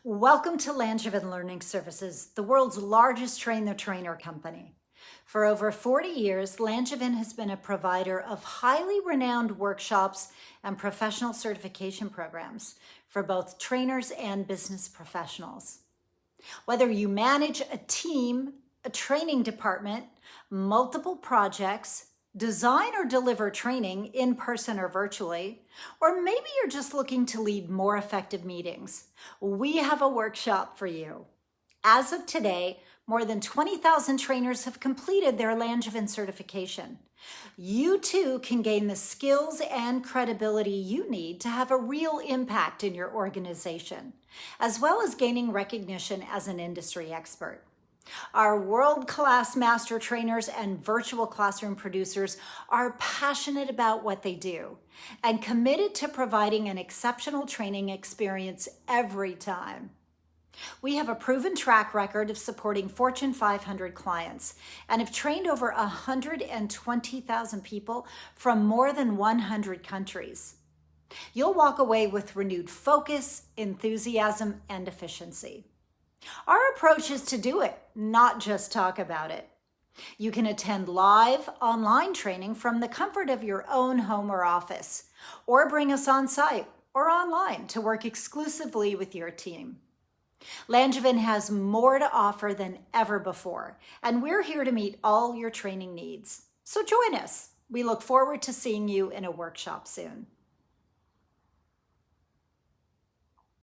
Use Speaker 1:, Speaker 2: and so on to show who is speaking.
Speaker 1: Welcome to Langevin Learning Services, the world's largest train-the-trainer company. For over 40 years, Langevin has been a provider of highly renowned workshops and professional certification programs for both trainers and business professionals. Whether you manage a team, a training department, multiple projects, design or deliver training in person or virtually, or maybe you're just looking to lead more effective meetings, we have a workshop for you. As of today, more than 20,000 trainers have completed their Langevin certification. You too can gain the skills and credibility you need to have a real impact in your organization, as well as gaining recognition as an industry expert. Our world-class master trainers and virtual classroom producers are passionate about what they do and committed to providing an exceptional training experience every time. We have a proven track record of supporting Fortune 500 clients and have trained over 120,000 people from more than 100 countries. You'll walk away with renewed focus, enthusiasm, and efficiency. Our approach is to do it, not just talk about it. You can attend live online training from the comfort of your own home or office, or bring us on site or online to work exclusively with your team. Langevin has more to offer than ever before, and we're here to meet all your training needs. So join us. We look forward to seeing you in a workshop soon.